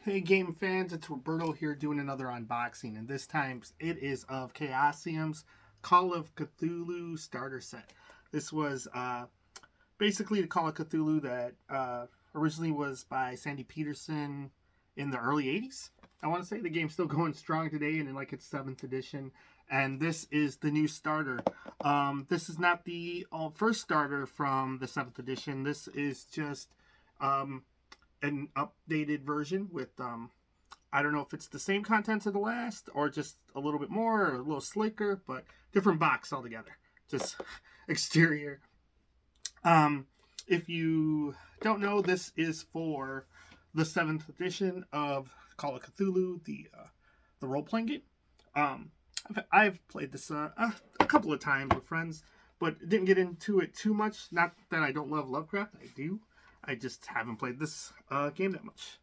Hey game fans, it's Roberto here doing another unboxing, and this time it is of Chaosium's Call of Cthulhu starter set. This was basically the Call of Cthulhu that originally was by Sandy Peterson in the early 80s. I want to say the game's still going strong today and in like its 7th edition, and this is the new starter. This is not the first starter from the 7th edition. This is just an updated version with I don't know if it's the same contents of the last or just a little bit more or a little slicker, but different box altogether. Just exterior. If you don't know, this is for the 7th edition of Call of Cthulhu, the role-playing game. I've played this a couple of times with friends, but didn't get into it too much. Not that I don't love Lovecraft, I do. I just haven't played this game that much.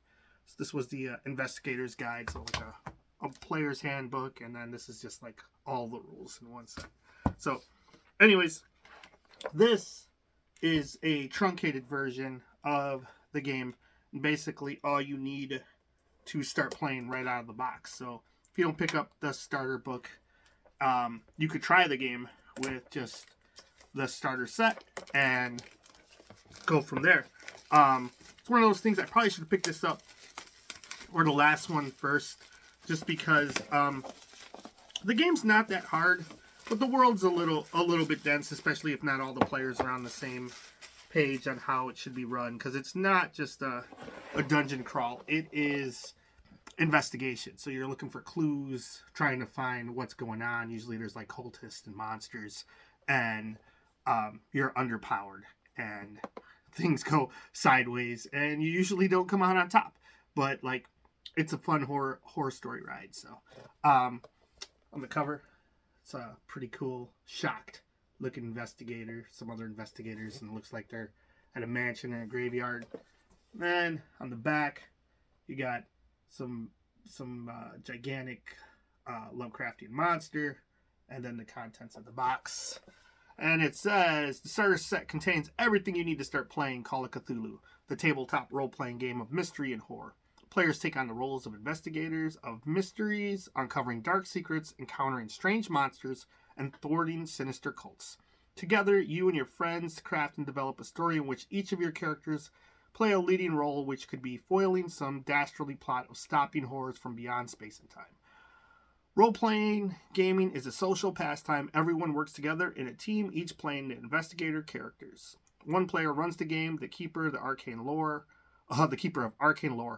So this was the investigator's guide, so like a player's handbook, and then this is just like all the rules in one set. So, anyways, this is a truncated version of the game. And basically, all you need to start playing right out of the box. So, if you don't pick up the starter book, you could try the game with just the starter set and go from there. It's one of those things I probably should have picked this up or the last one first, just because the game's not that hard, but the world's a little bit dense, especially if not all the players are on the same page on how it should be run, because it's not just a dungeon crawl. It is investigation. So you're looking for clues, trying to find what's going on. Usually there's like cultists and monsters, and you're underpowered, and things go sideways, and you usually don't come out on top. But like, it's a fun horror story ride. So, on the cover, it's a pretty cool, shocked looking investigator, some other investigators, and it looks like they're at a mansion in a graveyard. Then on the back, you got some gigantic Lovecraftian monster, and then the contents of the box. And it says, the starter set contains everything you need to start playing Call of Cthulhu, the tabletop role-playing game of mystery and horror. Players take on the roles of investigators of mysteries, uncovering dark secrets, encountering strange monsters, and thwarting sinister cults. Together, you and your friends craft and develop a story in which each of your characters play a leading role, which could be foiling some dastardly plot of stopping horrors from beyond space and time. Role-playing gaming is a social pastime. Everyone works together in a team, each playing the investigator characters. One player runs the game, the keeper of arcane lore,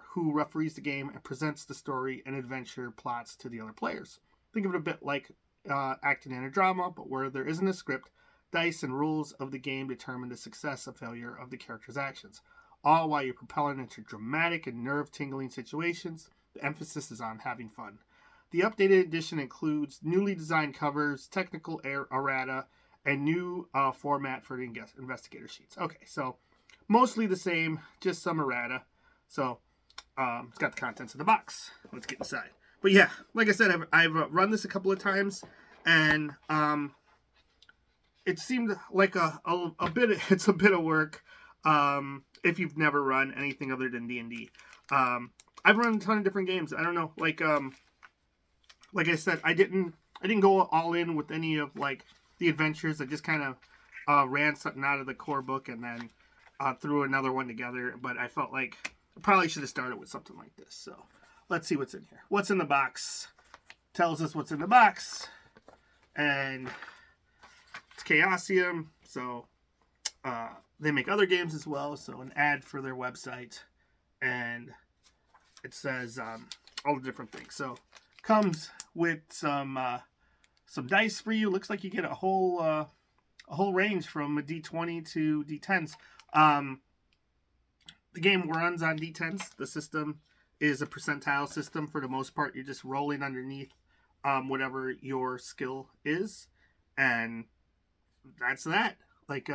who referees the game and presents the story and adventure plots to the other players. Think of it a bit like acting in a drama, but where there isn't a script, dice and rules of the game determine the success or failure of the character's actions. All while you're propelling into dramatic and nerve-tingling situations. The emphasis is on having fun. The updated edition includes newly designed covers, technical errata, and new format for the investigator sheets. Okay, so mostly the same, just some errata. So it's got the contents of the box. Let's get inside. But yeah, like I said, I've run this a couple of times, and it seemed like it's a bit of work if you've never run anything other than D&D. I've run a ton of different games. I don't know, like I said, I didn't go all in with any of like the adventures. I just kind of ran something out of the core book and then threw another one together. But I felt like I probably should have started with something like this. So let's see what's in here. What's in the box tells us what's in the box, and it's Chaosium. So they make other games as well. So an ad for their website, and it says all the different things. So comes with some dice for you. Looks like you get a whole range from a D20 to D10s. The game runs on D10s. The system is a percentile system for the most part. You're just rolling underneath whatever your skill is, and that's that. Like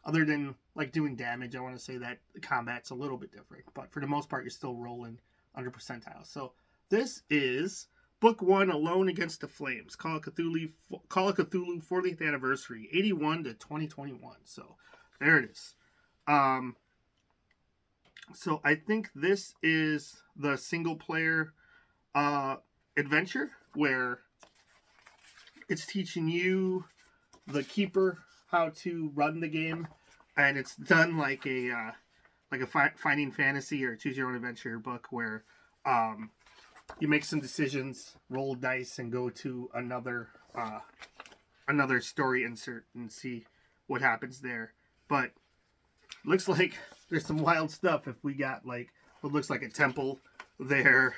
other than like doing damage, I want to say that the combat's a little bit different, but for the most part, you're still rolling under percentiles. So this is Book 1, Alone Against the Flames, Call of Cthulhu 40th Anniversary, 81 to 2021. So, there it is. So I think this is the single player adventure where it's teaching you, the keeper, how to run the game, and it's done like a Finding Fantasy or Choose Your Own Adventure book where you make some decisions, roll dice, and go to another story insert and see what happens there. But looks like there's some wild stuff. If we got like what looks like a temple there,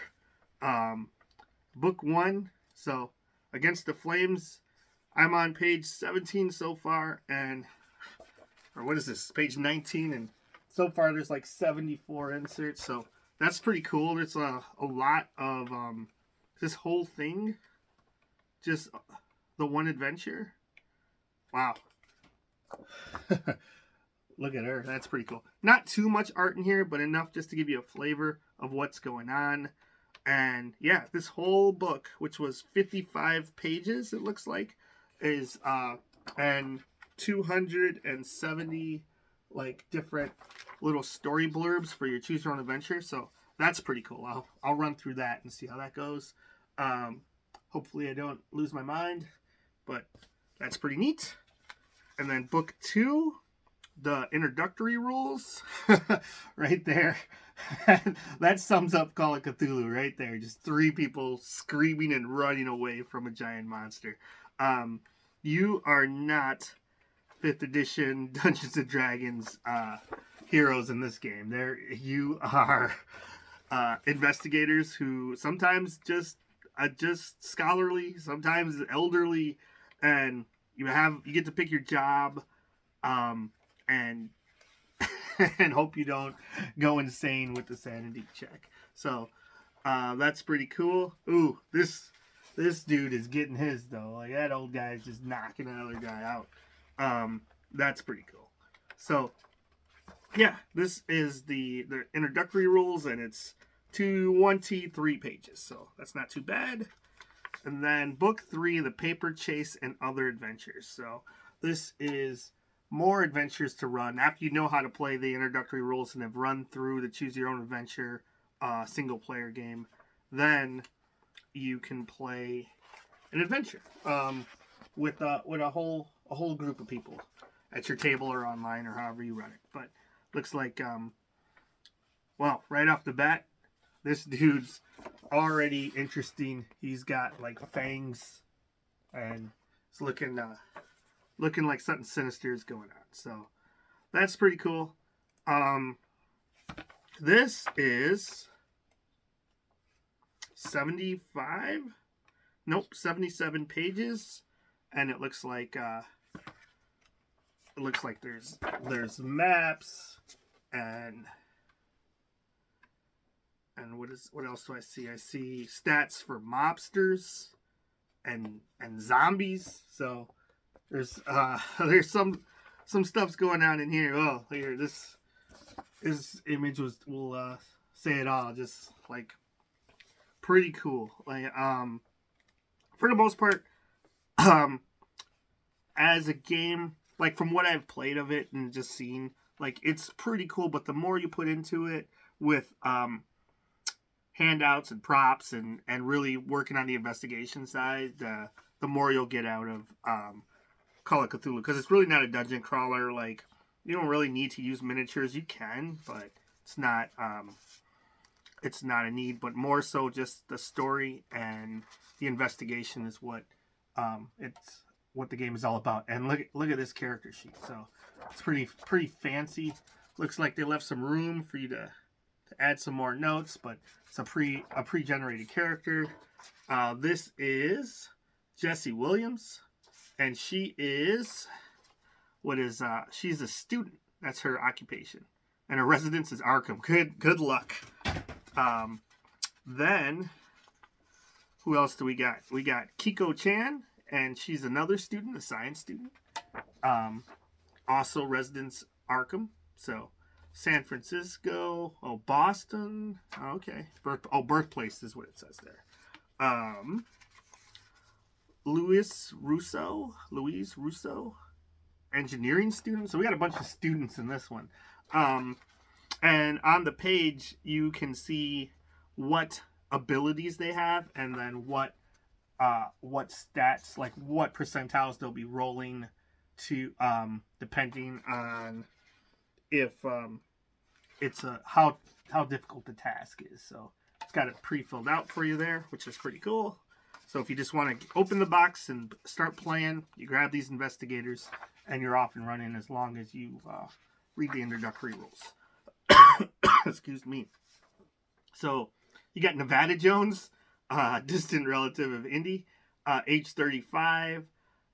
book 1. So Against the Flames, I'm on page 17 so far, or what is this, page 19, and so far there's like 74 inserts, so that's pretty cool. There's a lot of this whole thing, just the one adventure. Wow. Look at her. That's pretty cool. Not too much art in here, but enough just to give you a flavor of what's going on. And yeah, this whole book, which was 55 pages, it looks like, is and 270 like different little story blurbs for your choose your own adventure. So that's pretty cool. I'll run through that and see how that goes. Hopefully I don't lose my mind, but that's pretty neat. And then book 2, the introductory rules, right there. That sums up Call of Cthulhu right there. Just 3 people screaming and running away from a giant monster. You are not 5th edition Dungeons and Dragons heroes in this game. You are investigators who sometimes just scholarly, sometimes elderly, and you get to pick your job, and and hope you don't go insane with the sanity check. So that's pretty cool. Ooh, this dude is getting his though. Like that old guy is just knocking another guy out. That's pretty cool. So yeah, this is the introductory rules, and it's 23 pages, so that's not too bad. And then book 3, the Paper Chase and Other Adventures. So this is more adventures to run after you know how to play the introductory rules and have run through the Choose Your Own Adventure single player game. Then you can play an adventure with a whole group of people at your table or online or however you run it. But looks like well, right off the bat, this dude's already interesting. He's got like fangs, and it's looking like something sinister is going on. So that's pretty cool. This is 77 pages, and it looks like there's maps and what else do I see? I see stats for mobsters and zombies. So there's some stuff's going on in here. Oh, here, this image will say it all. Just like pretty cool. Like for the most part, as a game, like from what I've played of it and just seen, like it's pretty cool. But the more you put into it with handouts and props and really working on the investigation side, the more you'll get out of Call of Cthulhu, because it's really not a dungeon crawler. Like you don't really need to use miniatures. You can, but it's not a need. But more so, just the story and the investigation is what the game is all about. And look at this character sheet. So it's pretty fancy. Looks like they left some room for you to add some more notes, but it's a pre-generated character. This is Jessie Williams, and she is she's a student. That's her occupation, and her residence is Arkham. Good luck. Then who else do we got? We got Kiko Chan, and she's another student, a science student. Also residence Arkham. So San Francisco, Boston. Okay, birthplace is what it says there. Louise Russo, engineering student. So we got a bunch of students in this one. And on the page, you can see what abilities they have, and then what stats, like what percentiles they'll be rolling to, depending on if it's how difficult the task is. So it's got it pre-filled out for you there, which is pretty cool. So if you just want to open the box and start playing, you grab these investigators, and you're off and running as long as you read the introductory rules. Excuse me. So you got Nevada Jones, distant relative of Indy, age 35.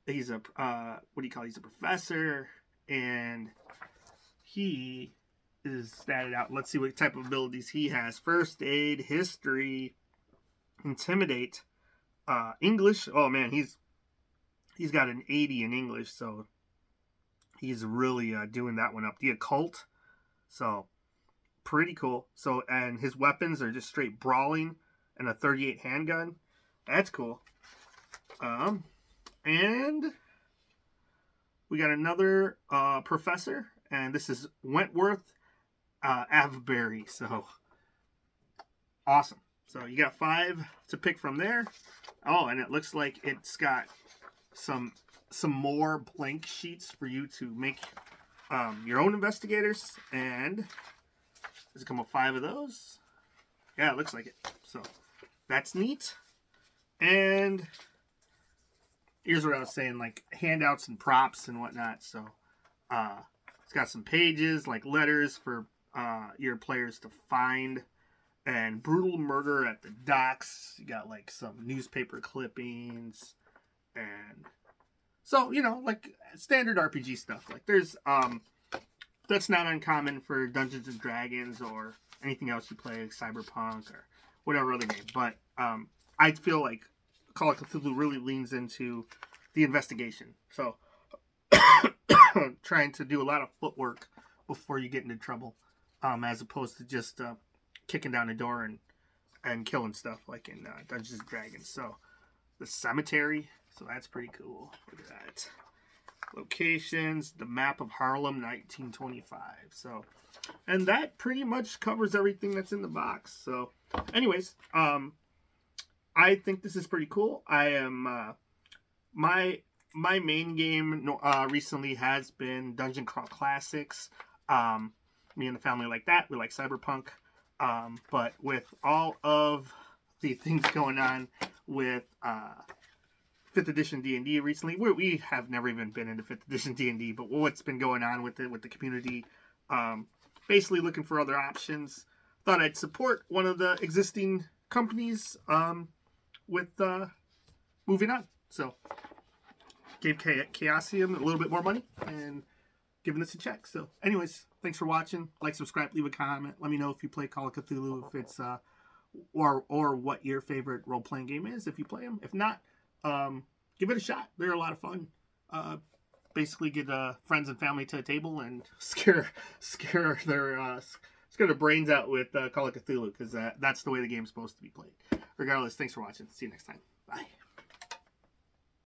He's a he's a professor, and he is statted out. Let's see what type of abilities he has. First aid, history, intimidate, English. Oh man, he's got an 80 in English, so he's really doing that one up. The occult, so pretty cool. So, and his weapons are just straight brawling and a 38 handgun. That's cool. And we got another professor, and this is Wentworth Avebury. So awesome. So you got 5 to pick from there. Oh, and it looks like it's got some more blank sheets for you to make your own investigators. And does it come with 5 of those? Yeah, it looks like it. So that's neat. And here's what I was saying, like handouts and props and whatnot. So it's got some pages, like letters for your players to find, and brutal murder at the docks. You got like some newspaper clippings, and so, you know, like standard RPG stuff. Like there's that's not uncommon for Dungeons and Dragons or anything else you play, like Cyberpunk or whatever other game. But I feel like Call of Cthulhu really leans into the investigation. So trying to do a lot of footwork before you get into trouble, as opposed to just kicking down a door and killing stuff like in Dungeons and Dragons. So the cemetery, so that's pretty cool. Look at that. Locations, the map of Harlem, 1925. So, and that pretty much covers everything that's in the box. So, anyways, I think this is pretty cool. I am my main game recently has been Dungeon Crawl Classics. Me and the family like that. We like Cyberpunk. But with all of the things going on with 5th edition D&D recently, we have never even been into 5th edition D&D, but what's been going on with the community, basically looking for other options. Thought I'd support one of the existing companies with moving on. So gave Chaosium a little bit more money and giving this a check. So anyways, thanks for watching. Like, subscribe, leave a comment. Let me know if you play Call of Cthulhu, if it's or what your favorite role-playing game is if you play them. If not, give it a shot. They're a lot of fun. Basically get friends and family to a table and scare their brains out with Call of Cthulhu, because that's the way the game's supposed to be played. Regardless, thanks for watching. See you next time. Bye.